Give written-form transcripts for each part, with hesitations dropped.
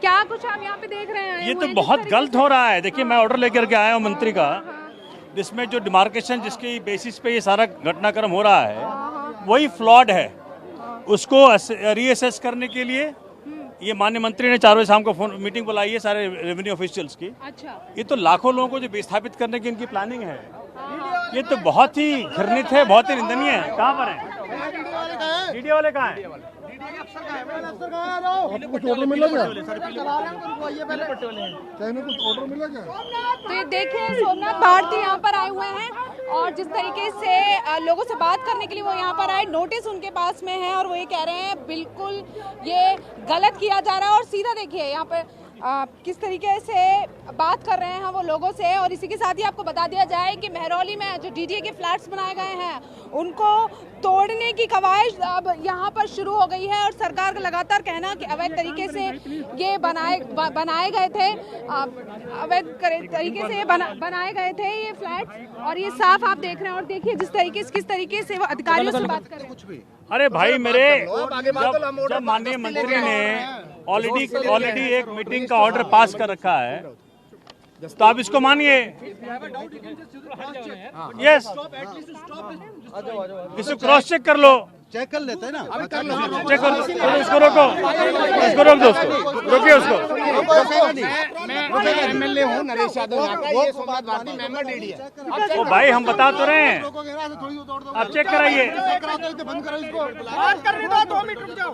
क्या कुछ आप यहाँ पे देख रहे हैं? ये तो बहुत गलत हो रहा है। देखिए, मैं ऑर्डर लेकर के आया हूँ मंत्री का, जिसमें जो डिमार्केशन जिसकी बेसिस पे ये सारा घटनाक्रम हो रहा है वही फ्लॉड है। उसको रीअसेस करने के लिए ये माननीय मंत्री ने 4 बजे शाम को फोन मीटिंग बुलाई है सारे रेवेन्यू ऑफिशियल्स की। अच्छा, ये तो लाखों लोगों को जो विस्थापित करने की इनकी प्लानिंग है, ये तो बहुत ही घृणित है, बहुत ही निंदनीय है। कहाँ पर है डीडी वाले? कहाँ है? कुछ ऑर्डर मिला क्या? कुछ ऑर्डर मिला क्या? तो ये देखिए सोमनाथ भारती यहाँ पर आए हुए हैं और जिस तरीके से लोगों से बात करने के लिए वो यहाँ पर आए, नोटिस उनके पास में है और वो ये कह रहे हैं बिल्कुल ये गलत किया जा रहा है। और सीधा देखिए यहाँ पर किस तरीके से बात कर रहे हैं वो लोगों से। और इसी के साथ ही आपको बता दिया जाए कि महरौली में जो डीडीए के फ्लैट्स बनाए गए हैं उनको तोड़ने की कवायद अब यहाँ पर शुरू हो गई है। और सरकार का लगातार कहना कि अवैध तरीके से ये बनाए गए थे, अवैध तरीके से ये बनाए गए थे ये फ्लैट्स। और ये साफ आप देख रहे हैं। और देखिए किस तरीके से वो अधिकारियों से बात कर रहे हैं। अरे भाई मेरे, जब माननीय मंत्री ने ऑलरेडी एक मीटिंग का ऑर्डर पास कर रखा है तो आप इसको मानिए। यस, इसको क्रॉस चेक कर लो, चेक कर लेते हैं ना। चेक कर लो, इसको रोको, इसको रोक दो, उसको रोकिए, उसको। मैं एमएलए हूँ नरेश यादव, वो सोमनाथ भारती मेंबर डीडी है। ओ भाई, हम बता तो रहे हैं, आप चेक कराइए। बंद करो इसको, बात करने दो, 2 मिनट रुक जाओ।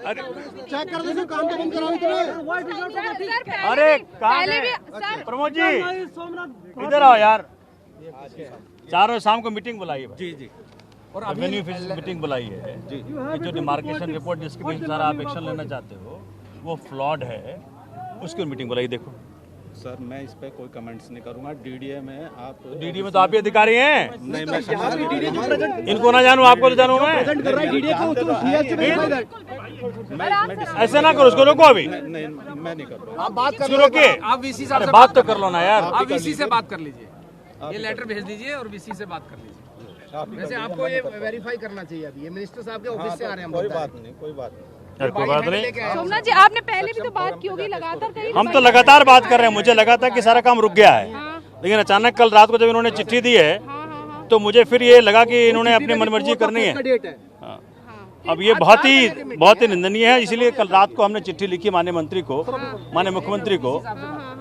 अरे चेक कर दो, काम तो बंद कराओ इतना। अरे कहाँ प्रमोद जी, इधर आओ यार। 4 बजे शाम को मीटिंग बुलाई है जी। और रेवेन्यू ऑफिस मीटिंग बुलाई है जी। जो डिमार्केशन रिपोर्ट जिसके बीच सारा आप एक्शन लेना चाहते हो वो फ्लॉड है, उसकी मीटिंग बुलाई। देखो सर, मैं इस पे कोई कमेंट्स नहीं करूंगा। डीडीए में आप, डीडी में तो आप ही अधिकारी हैं। नहीं, मैं इनको ना जानूं, आपको तो जानूं मैं। ऐसे ना करो, उसको रोको अभी। नहीं, मैं नहीं कर रहा। आप बात कर इसको रोकिए। आप वीसी साहब से बात तो कर लो ना यार। आप वीसी से बात कर लीजिए, ये लेटर भेज दीजिए और वीसी से बात कर लीजिए। वैसे आपको ये वेरीफाई करना चाहिए। अभी ये मिनिस्टर साहब के ऑफिस से आ रहे हैं। कोई बात नहीं, कोई बात नहीं। कोई बात नहीं। सोमनाथ जी, आपने पहले भी तो बात की होगी लगातार कहीं। हम तो लगातार बात कर रहे हैं। मुझे लगा था कि सारा काम रुक गया है, लेकिन अचानक कल रात को जब इन्होंने चिट्ठी दी है तो मुझे फिर ये लगा कि इन्होंने अपनी मनमर्जी करनी है। अब ये बहुत ही निंदनीय है। इसीलिए कल रात को हमने चिट्ठी लिखी माननीय मंत्री को, माननीय मुख्यमंत्री को,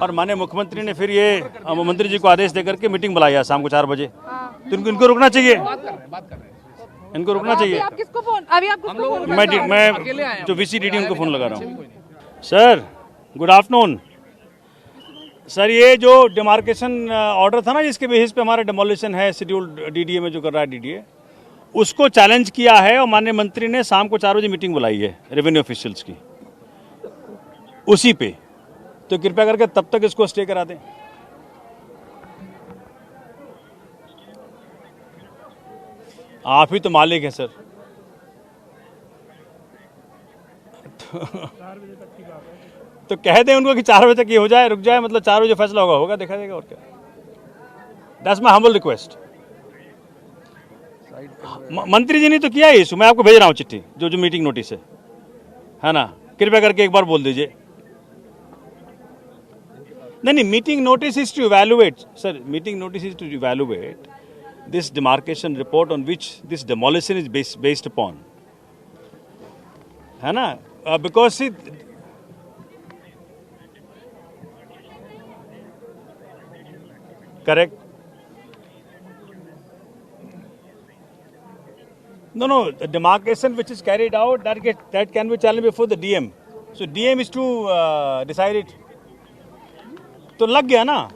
और माननीय मुख्यमंत्री ने फिर ये मंत्री जी को आदेश देकर के मीटिंग बुलाई है शाम को 4 बजे। तो इनको रुकना चाहिए, इनको रुकना चाहिए। आप किसको फोन, अभी आप किसको फोन? मैं जो वीसीडीडी उनको फोन लगा रहा हूँ। Sir, good afternoon sir. ये जो डिमार्केशन ऑर्डर था ना, जिसके बेसिस पे हमारा डिमोलिशन है शेड्यूल्ड डीडीए में जो कर रहा है डीडीए, उसको चैलेंज किया है और माननीय मंत्री ने शाम को 4 बजे मीटिंग बुलाई है रेवेन्यू ऑफिशियल्स की, उसी पे। तो कृपया करके तब तक इसको स्टे करा दें। आप ही तो मालिक हैं सर। तो कह दें उनको कि 4 बजे तक ये हो जाए, रुक जाए, मतलब 4 बजे फैसला होगा, देखा जाएगा। और क्या, दैट्स माय हम्बल रिक्वेस्ट। मंत्री जी ने तो किया ही इशू, मैं आपको भेज रहा हूँ चिट्ठी, जो मीटिंग नोटिस है ना, कृपया करके एक बार बोल दीजिए। नहीं, meeting notice is to evaluate sir, meeting notice is to evaluate this demarcation report on which this demolition is based upon, है ना, because correct? No, the demarcation which is carried out that can be challenged before the DM. So DM is to decide it. तो लग गया ना,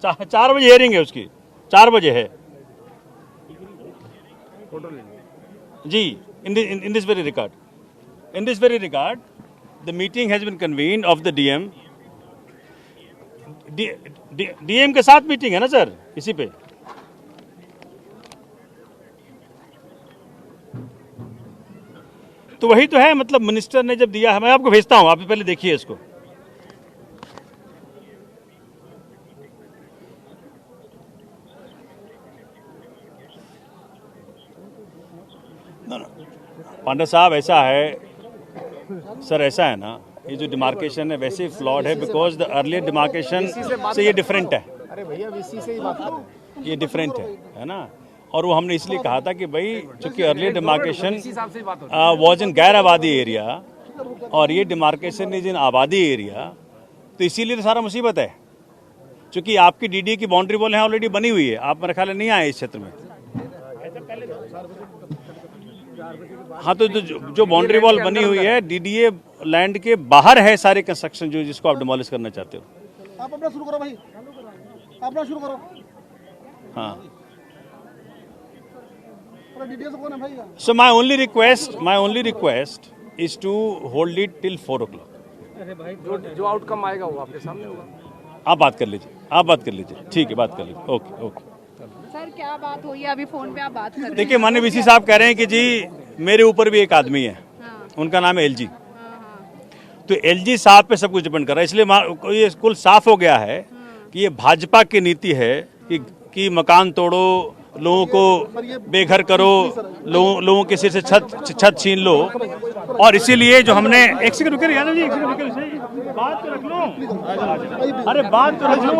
4 बजे hearing है उसकी, 4 बजे है जी। In this very regard, the meeting has been convened of the DM. DM के साथ मीटिंग है ना सर, इसी पे। तो वही तो है, मतलब मिनिस्टर ने जब दिया है, मैं आपको भेजता हूं, आप पहले देखिए इसको। पांडे साहब, ऐसा है सर ऐसा है ना, ये जो डिमार्केशन है वैसे फ्लॉड है, बिकॉज द अर्लियर डिमार्केशन से ये डिफरेंट है। अरे भैया वीसी से ही बात करो, ये डिफरेंट है ना। और वो हमने इसलिए कहा था कि भाई चूंकि अर्लियर डिमार्केशन वाज इन गैर आबादी एरिया और ये डिमार्केशन इज इन आबादी एरिया, तो इसीलिए तो सारा मुसीबत है। चूंकि आपकी डीडीए की बाउंड्री वॉल है ऑलरेडी बनी हुई है, आप मेरे ख्याल नहीं आए इस क्षेत्र में। हाँ, तो जो बाउंड्री वॉल बनी हुई है डीडीए लैंड के बाहर है सारे कंस्ट्रक्शन जो जिसको आप डिमोलिश करना चाहते हो। आप अपना शुरू करो भाई, अपना शुरू करो। हाँ, डीडीए से कौन है भाई? so my only request is to hold it till 4 o'clock। जो आउटकम आएगा वो आपके सामने होगा। आप बात कर लीजिए, ठीक है, बात कर लीजिए। ओके। सर क्या बात हुई है अभी फोन पे आप बात कर रहे हैं? देखिए, माननीय वीसी साहब कह रहे हैं कि जी मेरे ऊपर भी एक आदमी है, उनका नाम है एलजी। तो एलजी साहब पे सब कुछ डिपेंड कर रहा है, इसलिए ये कुल साफ हो गया है कि ये भाजपा की नीति है कि मकान तोड़ो, लोगों को बेघर करो, लोगों के सिर से छत छीन लो। और इसीलिए जो हमने एक सेकंड रुके यादव जी, एक सेकंड रुके, बात तो रख लो, अरे बात तो रख लो।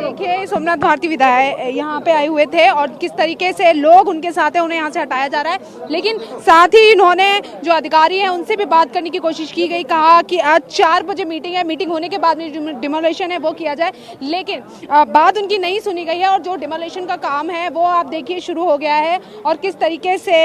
देखिए सोमनाथ भारती विधायक यहाँ पे आए हुए थे और किस तरीके से लोग उनके साथ हैं, उन्हें यहाँ से हटाया जा रहा है। लेकिन साथ ही इन्होंने जो अधिकारी हैं उनसे भी बात करने की कोशिश की गई, कहा कि आज 4 बजे मीटिंग है, मीटिंग होने के बाद में डिमोलेशन है वो किया जाए, लेकिन बात उनकी नहीं सुनी गई है। और जो डिमोलेशन का काम है वो आप देखिए शुरू हो गया है और किस तरीके से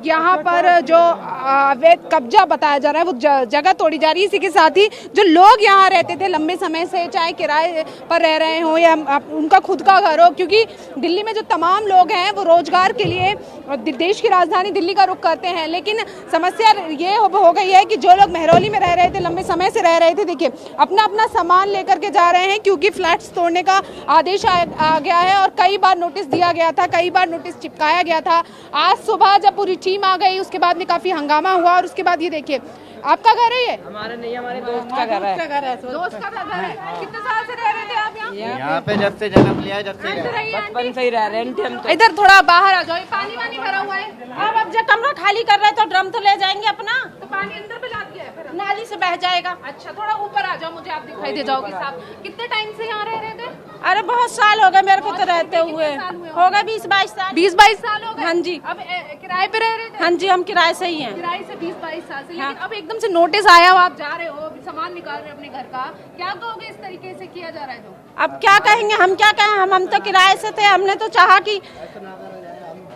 यहाँ पर जो अवैध कब्जा बताया जा रहा है वो जगह तोड़ी जा रही है। इसी के साथ ही जो लोग यहाँ रहते थे लंबे समय से, चाहे किराए पर रह रहे हो या उनका खुद का घर हो, क्योंकि दिल्ली में जो तमाम लोग हैं वो रोजगार के लिए देश की राजधानी दिल्ली का रुख करते हैं। लेकिन समस्या ये हो गई है कि जो लोग महरौली में रह रहे थे, लंबे समय से रह रहे थे, देखिए अपना सामान लेकर के जा रहे हैं क्योंकि फ्लैट्स तोड़ने का आदेश आ गया है और कई बार नोटिस दिया गया था, कई बार नोटिस चिपकाया गया था। आज सुबह जब पूरी टीम आ गई उसके बाद में काफी हंगामा हुआ और उसके बाद ये देखिए, आपका घर है ये? हमारा नहीं, हमारे दोस्त का घर है। दोस्त का घर है। कितने साल से रह रहे थे आप यहाँ? यहाँ पे जब से जन्म लिया है, जब से बचपन से ही रह रहे हैं हम तो। इधर थोड़ा बाहर आ जाओ, पानी वानी भरा हुआ है। अब जब कमरा खाली कर रहे हैं तो ड्रम तो ले जाएंगे अपना, तो पानी अंदर भी ला दिया है फिर? नाली से बह जाएगा। अच्छा, थोड़ा ऊपर आ जाओ, मुझे आप दिखाई दे जाओगे साहब। कितने टाइम से यहाँ रह रहे थे? अरे बहुत साल हो गए मेरे को तो रहते हुए, हो गए 20-22 साल। 20-22 साल हो गए? हाँ जी। अब किराए पे रह रहे थे? हाँ जी, हम किराए से ही हैं। किराए से 20-22 साल से। लेकिन अब एकदम से नोटिस आया हो, आप जा रहे हो, सामान निकाल रहे हो अपने घर का, क्या कहोगे इस तरीके से किया जा रहा है? तो अब क्या कहेंगे, हम क्या कहें, हम तो किराए से थे, हमने तो चाहा कि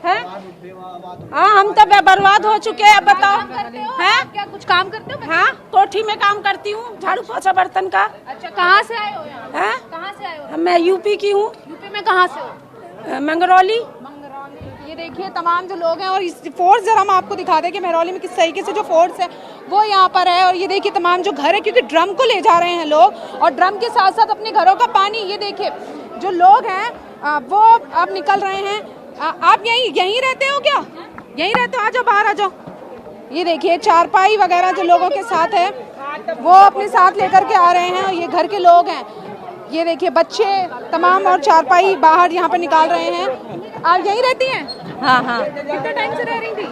है, हाँ हम तो बर्बाद हो चुके हैं। अब बताओ, हैं क्या कुछ काम करते हो? हाँ, कोठी में काम करती हूँ, झाड़ू पोछा बर्तन का। अच्छा, कहाँ से आए हो यहाँ? हैं? कहाँ से आए हो? मैं यूपी की हूँ। यूपी में कहाँ से हो? मंगरौली। ये देखिए तमाम जो लोग हैं और इस फोर्स जरा हम आपको दिखा दें कि महरौली में किस तरीके से जो फोर्स है वो यहाँ पर है। और ये देखिए तमाम जो घर है, क्योंकि ड्रम को ले जा रहे हैं लोग और ड्रम के साथ साथ अपने घरों का पानी। ये देखिए जो लोग हैं वो अब निकल रहे हैं। आप यहीं रहते हो क्या? यहीं रहते हो? आ जाओ, बाहर आ जाओ। ये देखिए चारपाई वगैरह जो लोगों के साथ है वो अपने साथ लेकर के आ रहे हैं और ये घर के लोग हैं। ये देखिए बच्चे तमाम और चारपाई बाहर यहाँ पे निकाल रहे हैं। आप यहीं रहती हैं? हाँ हाँ। कितने टाइम से रह रही थी?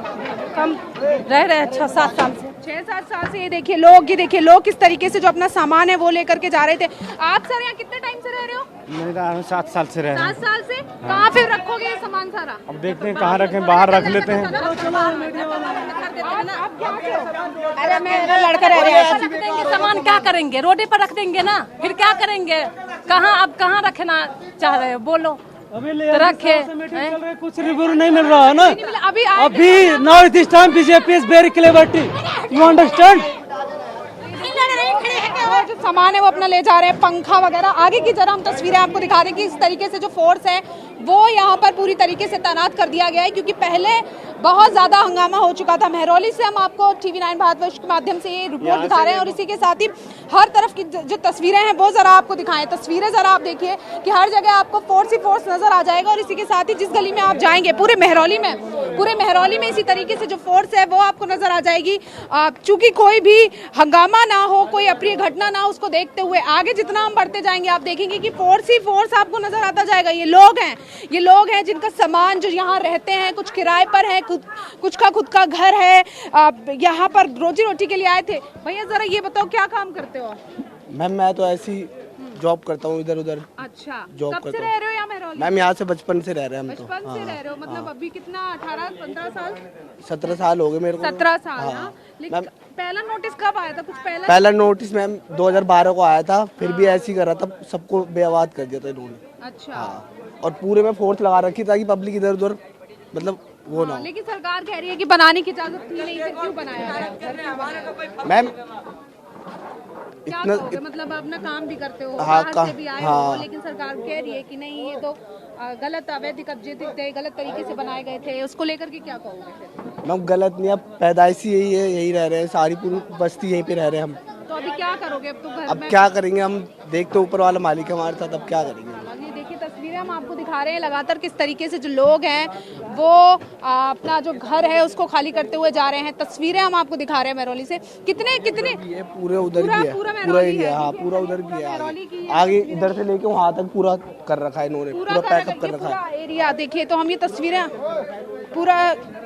कम रह रहे हैं 6-7 साल से। 6-7 साल से। ये देखिए लोग किस तरीके से जो अपना सामान है वो लेकर के जा रहे थे। आप सर यहाँ कितने टाइम से रह रहे हो? मेरा 7 साल से रह रहे हैं। 7 साल से। कहाँ फिर रखोगे ये सामान सारा? अब देखते हैं कहाँ रखें, बाहर रख लेते हैं। अरे मेरा लड़का रह रहा है, सामान क्या करेंगे, रोडे पर रख देंगे ना, फिर क्या करेंगे, कहाँ रखना चाह रहे हो बोलो? रखे कुछ रिव्यू नहीं मिल रहा है ना अभी now this time BJP is very clever, you understand. जो सामान है वो अपना ले जा रहे हैं, पंखा वगैरह। आगे की जरा हम तस्वीरें आपको दिखा दें कि इस तरीके से जो फोर्स है वो यहाँ पर पूरी तरीके से तैनात कर दिया गया है, क्योंकि पहले बहुत ज्यादा हंगामा हो चुका था। महरौली से हम आपको TV9 भारतवर्ष के माध्यम से ये रिपोर्ट दिखा रहे हैं और इसी के साथ ही हर तरफ की जो तस्वीरें हैं वो जरा आपको दिखाएं। तस्वीरें जरा आप देखिए कि हर जगह आपको फोर्स ही फोर्स नजर आ जाएगा और इसी के साथ ही जिस गली में आप जाएंगे पूरे महरौली में पूरे मेहरौली में इसी तरीके से जो फोर्स है वो आपको नजर आ जाएगी। चूंकि कोई भी हंगामा ना हो, कोई अप्रिय घटना ना हो, उसको देखते हुए आगे जितना हम बढ़ते जाएंगे आप देखेंगे कि फोर्स ही फोर्स आपको नजर आता जाएगा। ये लोग हैं जिनका सामान जो यहाँ रहते हैं, कुछ किराए पर है, कुछ का खुद का घर है, यहाँ पर रोजी रोटी के लिए आए थे। भैया जरा ये बताओ क्या काम करते हो? मैम मैं तो ऐसी जॉब करता हूँ, इधर उधर। अच्छा, जॉब कब से करता रह रहे हो यहाँ मेहरौली? मैम यहाँ से बचपन से रह रहे हैं हम तो। बचपन से रह रहे हो मतलब अभी कितना 18-15 साल? 17 साल हो गए मेरे को। 17 साल। हाँ। लेकिन पहला नोटिस कब आया था? कुछ पहला नोटिस मैम 2012 को आया था, फिर भी ऐसे ही करा था, सबको बेआबाद कर दिया था इन्होंने। अच्छा। और पूरे में फोर्स लगा रखी ताकि पब्लिक इधर उधर मतलब वो ना हो। लेकिन सरकार कह रही है कि बनाने की इजाजत थी नहीं, फिर क्यों बनाया? मैम इतना मतलब अपना काम भी करते हो, हाँ, बाहर से भी आए हो, लेकिन सरकार कह रही है कि नहीं ये तो गलत अवैध कब्जे थे, गलत तरीके से बनाए गए थे, उसको लेकर के क्या कहोगे? मैम गलत नहीं, अब पैदाइशी यही है, यही रह रहे हैं, सारी पूरी बस्ती यहीं पे रह रहे हैं हम। तो अभी क्या करोगे? अब तो घर अब में क्या करेंगे हम, देखते ऊपर वाला मालिक है हमारे साथ, अब क्या करेंगे। ये देखिए तस्वीरें हम आपको दिखा रहे हैं लगातार किस तरीके से जो लोग हैं वो अपना जो घर है उसको खाली करते हुए जा रहे हैं। तस्वीरें हम आपको दिखा रहे हैं मेहरौली से। कितने ये पूरे उधर भी है, पूरा एरिया। हाँ पूरा उधर भी है, आगे इधर से लेके वहाँ तक पूरा कर रखा है इन्होंने, पूरा पैकअप कर रखा है एरिया। देखिए तो हम ये तस्वीरें पूरा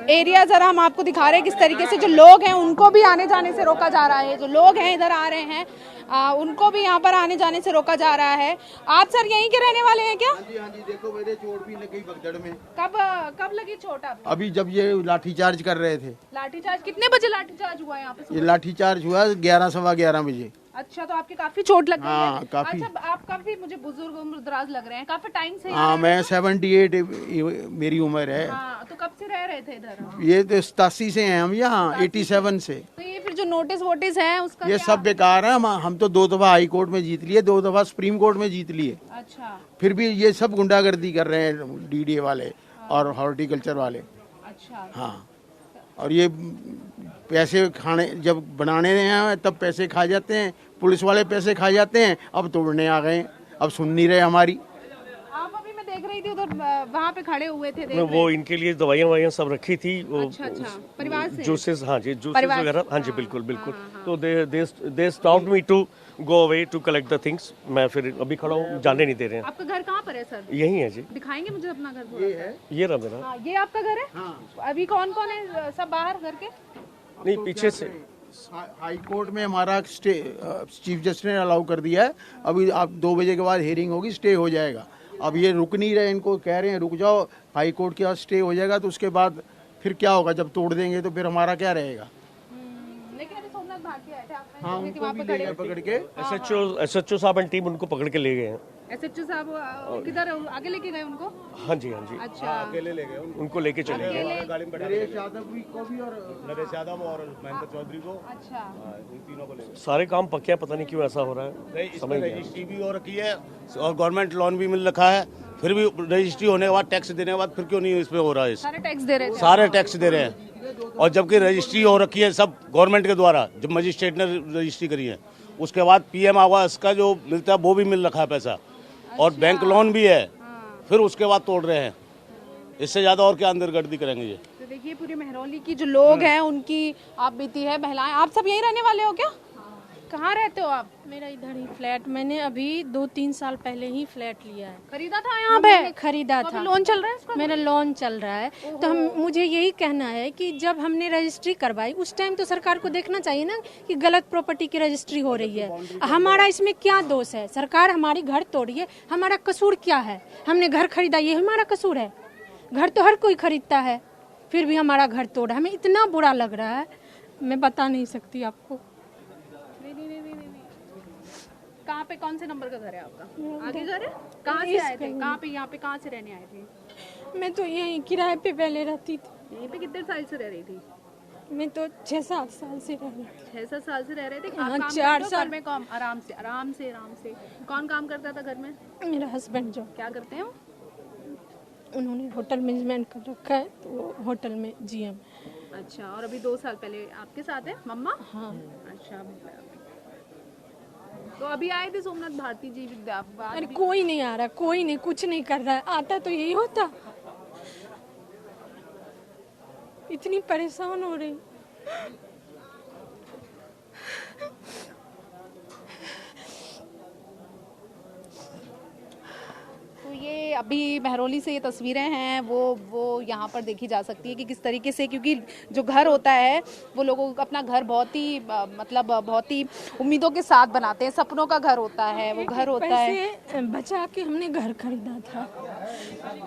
एरिया जरा हम आपको दिखा रहे हैं किस तरीके से जो लोग हैं उनको भी आने जाने से रोका जा रहा है। जो लोग हैं इधर आ रहे हैं उनको भी यहाँ पर आने जाने से रोका जा रहा है। आप सर यहीं के रहने वाले हैं क्या? हाँ जी देखो मेरे चोट भी लगी भगदड़ में। कब लगी चोट आपको? अभी जब ये लाठीचार्ज कर रहे थे। लाठीचार्ज कितने बजे लाठीचार्ज हुआ यहाँ पे? ये लाठीचार्ज हुआ 11 सवा 11 बजे। अच्छा तो आपके काफी चोट लग गई हाँ, है? काफी। अच्छा आप काफी मुझे बुजुर्ग उम्रदराज लग रहे हैं, काफी टाइम से। हाँ मैं 78 मेरी उम्र है। हाँ, तो कब से रह रहे थे इधर? ये तो 87 से हैं हम यहाँ, 87 से। तो ये फिर जो नोटिस वोटिस है उसका ये सब बेकार है। हम तो 2 दफा हाई कोर्ट में जीत लिए, 2 दफा सुप्रीम कोर्ट में जीत लिए। अच्छा। फिर भी ये सब गुंडागर्दी कर रहे हैं डीडीए वाले और हॉर्टिकल्चर वाले। अच्छा। हाँ और ये पैसे खाने जब बनाने हैं तब पैसे खा जाते हैं, पुलिस वाले पैसे खा जाते हैं। अब तोड़ने आ गए, अब सुन नहीं रहे हमारी। आप अभी मैं देख रही थी उधर वहाँ पे खड़े हुए थे, वो इनके लिए दवाइयाँ सब रखी थी। वो अच्छा परिवार से जूसेस, हाँ जी जूसेस वगैरह, हाँ जी बिल्कुल बिल्कुल। तो they stopped me to go away to collect the things. मैं फिर अभी खड़ा हूँ, जाने नहीं दे रहे हैं। आपका घर कहाँ पर है सर? यही है जी। दिखाएंगे मुझे अपना घर? ये रहा मेरा। ये आपका घर है? अभी कौन कौन है? सब बाहर घर के? नहीं पीछे से। हाई कोर्ट में हमारा स्टे चीफ जस्टिस ने अलाउ कर दिया है। अभी आप 2 बजे के बाद हियरिंग होगी, स्टे हो जाएगा। अब ये रुक नहीं रहे, इनको कह रहे हैं रुक जाओ, हाई कोर्ट के बाद स्टे हो जाएगा तो उसके बाद फिर क्या होगा, जब तोड़ देंगे तो फिर हमारा क्या रहेगा। लेकिन अभी सोमनाथ भारती आए थे, हाँ उनको भी ले गए पकड़ के। एसएचओ साहब एंड टीम उनको पकड़ के ले गए हैं। एसएचओ साहब किधर आगे लेके गए उनको? हाँ जी हाँ जी। अच्छा अकेले ले गए उनको लेके चले गए। गाड़ी में बैठा नरेश यादव को भी और नरेश यादव और महेंद्र चौधरी को। अच्छा इन तीनों को ले गए। सारे काम पक्के हैं, पता नहीं क्यों ऐसा हो रहा है। इसमें रजिस्ट्री भी हो रखी है और गवर्नमेंट लोन भी मिल रखा है, फिर भी रजिस्ट्री होने के बाद टैक्स देने के बाद फिर क्यों नहीं इसमें हो रहा है? सारे टैक्स दे रहे थे? सारे टैक्स दे रहे हैं और जबकि रजिस्ट्री हो रखी है सब गवर्नमेंट के द्वारा, जब मजिस्ट्रेट ने रजिस्ट्री करी है उसके बाद पीएम आवास का जो मिलता है वो भी मिल रखा है पैसा और बैंक लोन भी है, फिर उसके बाद तोड़ रहे हैं। इससे ज्यादा और क्या अंदरगर्दी करेंगे ये? तो देखिए पूरे मेहरौली की जो लोग हैं उनकी आप बीती है, महिलाएं। आप सब यहीं रहने वाले हो क्या? कहाँ रहते हो आप? मेरा इधर ही फ्लैट, मैंने अभी 2-3 साल पहले ही फ्लैट लिया है। खरीदा था यहाँ पे? खरीदा था। लोन चल रहा है इसका? मेरा लोन चल रहा है। तो मुझे यही कहना है कि जब हमने रजिस्ट्री करवाई उस टाइम तो सरकार को देखना चाहिए ना कि गलत प्रॉपर्टी की रजिस्ट्री हो रही है। हमारा इसमें क्या दोष है? सरकार हमारी घर तोड़ी है, हमारा कसूर क्या है? हमने घर खरीदा, ये हमारा कसूर है? घर तो हर कोई खरीदता है, फिर भी हमारा घर तोड़ा। हमें इतना बुरा लग रहा है, मैं बता नहीं सकती आपको। कहाँ पे, कौन से नंबर का घर है आपका? आगे घर है? कहाँ से आए थे? कहाँ पे, यहाँ पे कहाँ से रहने आए थे? मैं तो यहीं किराए पे पहले रहती थी। यहीं पे कितने साल से रह रही थी? मैं तो 6-7 साल से रह रही। 6-7 साल से रह रहे थे? हाँ, काम 4 साल में। काम आराम से। कौन काम करता था घर में? मेरा हस्बैंड। जो क्या करते हैं वो? उन्होंने होटल मैनेजमेंट कर रखा है, तो वो होटल में जीएम। अच्छा, और अभी 2 साल पहले आपके साथ है मम्मा? हाँ। अच्छा, तो अभी आए थे सोमनाथ भारती जी? अरे कोई नहीं आ रहा, कोई नहीं, कुछ नहीं कर रहा है। आता तो यही होता। इतनी परेशान हो रही। तो ये अभी महरौली से ये तस्वीरें हैं वो यहाँ पर देखी जा सकती है कि किस तरीके से, क्योंकि जो घर होता है वो लोगों को अपना घर बहुत ही मतलब बहुत ही उम्मीदों के साथ बनाते हैं, सपनों का घर होता है, वो घर होता है। बचा के हमने घर खरीदा था,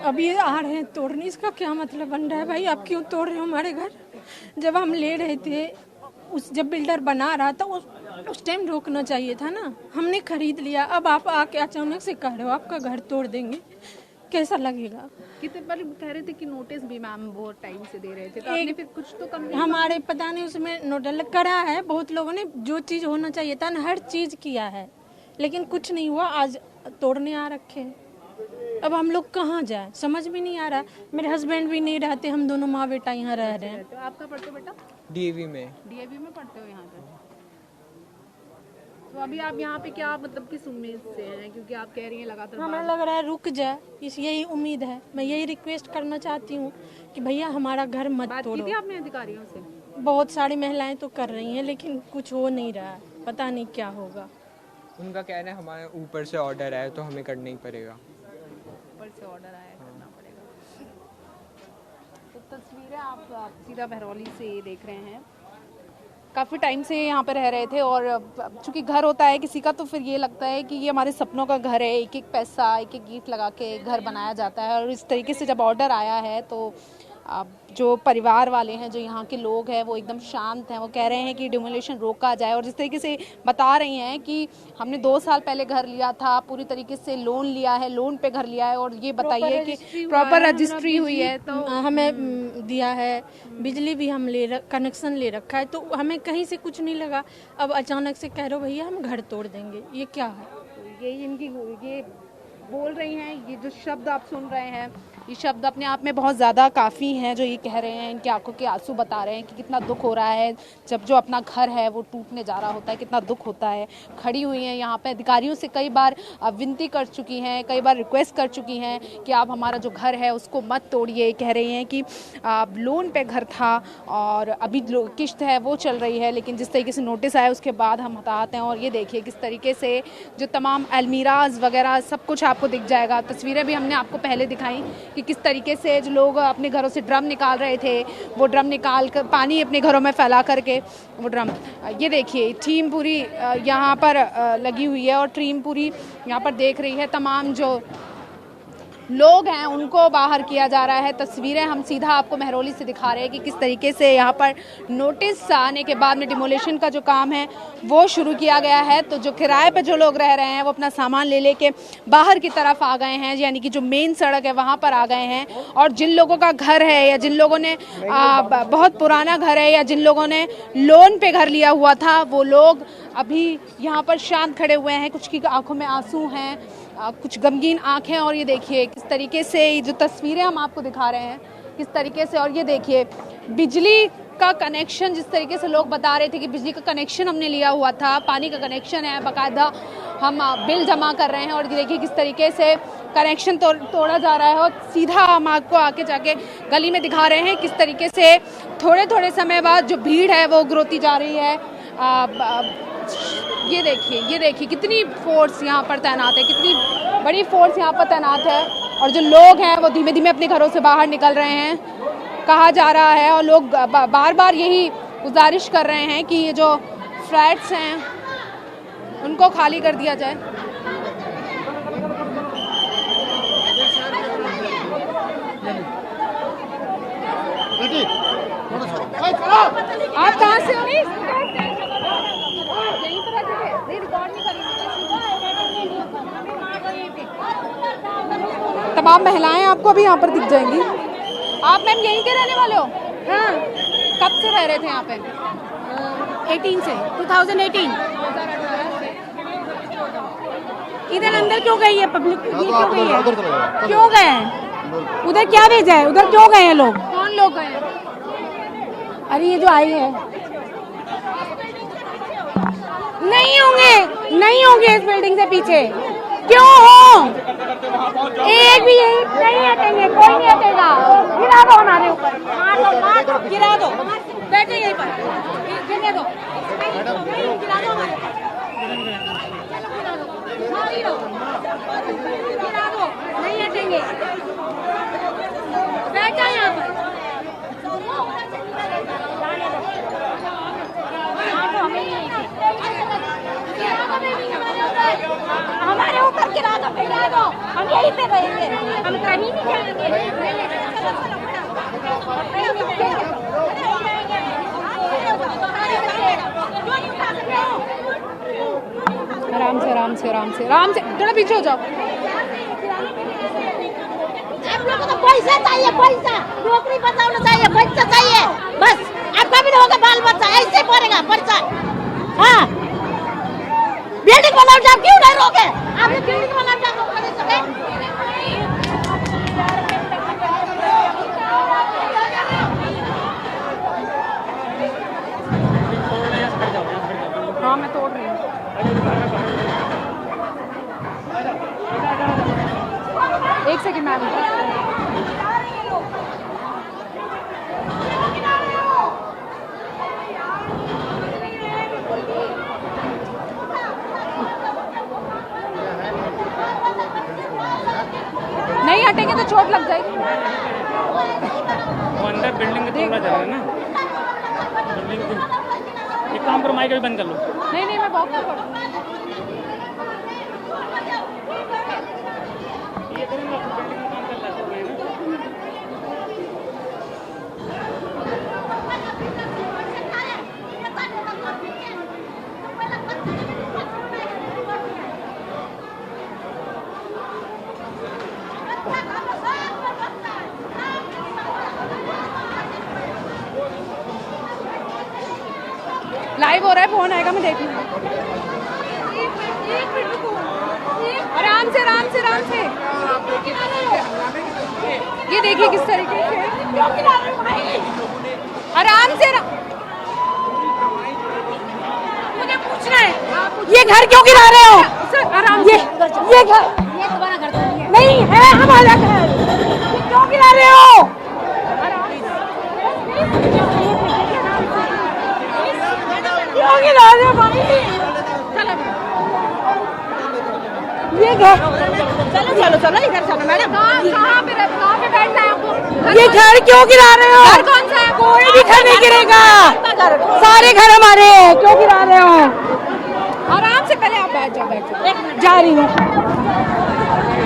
अब ये आ रहे हैं तोड़ने, इसका क्या मतलब बन रहा है भाई? आप क्यों तोड़ रहे हो हमारे घर? जब हम ले रहे थे, जब बिल्डर बना रहा था उस टाइम रोकना चाहिए था ना। हमने खरीद लिया, अब आप आके अचानक से कह रहे हो आपका घर तोड़ देंगे, कैसा लगेगा? कितने बार कह रहे थे कि नोटिस भी मैम वो टाइम से दे रहे थे, तो आपने फिर कुछ तो कम हमारे पता नहीं उसमें नोटिस करा है, बहुत लोगों ने जो चीज़ होना चाहिए था ना हर चीज़ किया है, लेकिन कुछ नहीं हुआ। आज तोड़ने आ रखे हैं, अब हम लोग कहाँ जाए समझ भी नहीं आ रहा। मेरे हस्बैंड भी नहीं रहते, हम दोनों माँ बेटा यहाँ रह रहे हैं। तो आपका पढ़ते हो बेटा? डीएवी में पढ़ते हो यहाँ पे? तो अभी आप यहाँ पे क्या मतलब किस उम्मीद से हैं, क्योंकि आप कह रही हैं लगातार? हमें लग रहा है रुक जाए, यही उम्मीद है। मैं यही रिक्वेस्ट करना चाहती हूँ कि भैया हमारा घर मत तोड़ो। बात की थी आपने अधिकारियों से? बहुत सारी महिलाएं तो कर रही हैं, लेकिन कुछ हो नहीं रहा है, पता नहीं क्या होगा। उनका कहना है हमारे ऊपर से ऑर्डर आया तो हमें करना ही पड़ेगा। ऊपर से ऑर्डर आया करना पड़ेगा। तो तस्वीरें आप सीधा महरौली से देख रहे हैं। काफ़ी टाइम से यहाँ पर रह रहे थे और चूंकि घर होता है किसी का तो फिर ये लगता है कि ये हमारे सपनों का घर है, एक एक पैसा एक एक ईंट लगा के घर बनाया जाता है। और इस तरीके से जब ऑर्डर आया है तो जो परिवार वाले हैं, जो यहाँ के लोग हैं, वो एकदम शांत हैं। वो कह रहे हैं कि डिमोलिशन रोका जाए, और जिस तरीके से बता रही हैं कि हमने 2 साल पहले घर लिया था, पूरी तरीके से लोन लिया है, लोन पे घर लिया है, और ये बताइए कि प्रॉपर रजिस्ट्री हुई है, तो हमें दिया है, बिजली भी हम कनेक्शन ले रखा है, तो हमें कहीं से कुछ नहीं लगा। अब अचानक से कह रहे हो भैया हम घर तोड़ देंगे, ये क्या है? ये इनकी ये बोल रही हैं, ये जो शब्द आप सुन रहे हैं, ये शब्द अपने आप में बहुत ज़्यादा काफ़ी हैं जो ये कह रहे हैं। इनकी आंखों के आंसू बता रहे हैं कि कितना दुख हो रहा है जब जो अपना घर है वो टूटने जा रहा होता है, कितना दुख होता है। खड़ी हुई हैं यहाँ पे, अधिकारियों से कई बार विनती कर चुकी हैं, कई बार रिक्वेस्ट कर चुकी हैं कि आप हमारा जो घर है उसको मत तोड़िए। कह रही हैं कि लोन पे घर था और अभी किश्त है वो चल रही है, लेकिन जिस तरीके से नोटिस आया उसके बाद हम हताहत हैं। और ये देखिए किस तरीके से जो तमाम अलमीराज वगैरह सब कुछ आपको दिख जाएगा। तस्वीरें भी हमने आपको पहले दिखाई कि किस तरीके से जो लोग अपने घरों से ड्रम निकाल रहे थे, वो ड्रम निकाल कर पानी अपने घरों में फैला करके वो ड्रम, ये देखिए टीम पूरी यहाँ पर लगी हुई है और टीम पूरी यहाँ पर देख रही है। तमाम जो लोग हैं उनको बाहर किया जा रहा है। तस्वीरें हम सीधा आपको महरौली से दिखा रहे हैं कि किस तरीके से यहाँ पर नोटिस आने के बाद में डिमोलिशन का जो काम है वो शुरू किया गया है। तो जो किराए पे जो लोग रह रहे हैं वो अपना सामान ले लेके बाहर की तरफ आ गए हैं, यानी कि जो मेन सड़क है वहाँ पर आ गए हैं। और जिन लोगों का घर है या जिन लोगों ने बहुत पुराना घर है या जिन लोगों ने लोन पे घर लिया हुआ था, वो लोग अभी यहाँ पर शांत खड़े हुए हैं। कुछ की आंखों में आंसू हैं, कुछ गमगीन आंखें। और ये देखिए किस तरीके से जो तस्वीरें हम आपको दिखा रहे हैं किस तरीके से। और ये देखिए बिजली का कनेक्शन, जिस तरीके से लोग बता रहे थे कि बिजली का कनेक्शन हमने लिया हुआ था, पानी का कनेक्शन है, बाकायदा हम बिल जमा कर रहे हैं। और ये देखिए किस तरीके से कनेक्शन तोड़ा जा रहा है। और सीधा हम आपको आके जाके गली में दिखा रहे हैं किस तरीके से थोड़े थोड़े समय बाद जो भीड़ है वो उग्रती जा रही है। ये देखिए कितनी फोर्स यहाँ पर तैनात है, कितनी बड़ी फोर्स यहाँ पर तैनात है। और जो लोग हैं वो धीमे धीमे अपने घरों से बाहर निकल रहे हैं, कहा जा रहा है। और लोग बार बार यही गुजारिश कर रहे हैं कि ये जो फ्लैट्स हैं उनको खाली कर दिया जाए। आप कहाँ से हो? तमाम महिलाएं आपको भी यहाँ पर दिख जाएंगी। आप मैम यहीं के रहने वाले हो? हाँ। कब से रह रहे थे यहाँ पे? 18 से 2018। इधर अंदर क्यों गई है पब्लिक? ये क्यों गई है? क्यों गए हैं? उधर क्या भेजा है? उधर क्यों गए हैं लोग? कौन लोग गए हैं? अरे ये जो आई है, नहीं होंगे इस बिल्डिंग से पीछे। क्यों हो? एक भी नहीं हटेंगे, कोई नहीं हटेगा। गिरा दो हमारे ऊपर, मार दो, गिरा दो, बैठे यहीं पर, गिरने दो, गिरा दो हमारे ऊपर, गिरा दो, नहीं हटेंगे, बैठा यहाँ पर। हमारे ऊपर गिरा दो, हम यहीं पे रहेंगे, हम कहीं नहीं जाएंगे। आराम से थोड़ा पीछे हो जाओ। आप लोगों को पैसा चाहिए, पैसा, नौकरी बताना चाहिए, पैसा चाहिए, बस। आपका भी होगा बाल बच्चा, ऐसे पड़ेगा पैसा। हाँ, बिल्डिंग बनाओ, जब क्यों नहीं रोके? आपने बिल्डिंग बनाओ, जब रोक नहीं सके। हाँ, मैं तोड़ रही हूँ। एक सेकंड मैम। नहीं हटेंगे तो चोट लग जाएगी। वो अंदर बिल्डिंग में तोड़ना चाह रहे हैं ना, बिल्डिंग एक काम करो, माइक भी बंद कर लो। नहीं मैं वॉक कर पड़ा। लाइव हो रहा है, फोन आएगा, मैं देख लूंगी। आराम से ये देखिए किस तरीके से। आराम से मुझे पूछना है, ये घर क्यों गिरा रहे हो? आराम से। ये घर तुम्हारा घर नहीं है, हमारा घर। क्यों गिरा रहे हो? क्यों गिरा रहे हो भाई? ये घर चलो इधर चलो मैडम। कहाँ पे बैठना है आपको? ये घर क्यों गिरा रहे हो? घर कौन सा है? कोई भी घर नहीं गिरेगा, सारे घर हमारे हैं। क्यों गिरा रहे हो? आराम से, पहले आप बैठ जाओ। जा रही हूँ।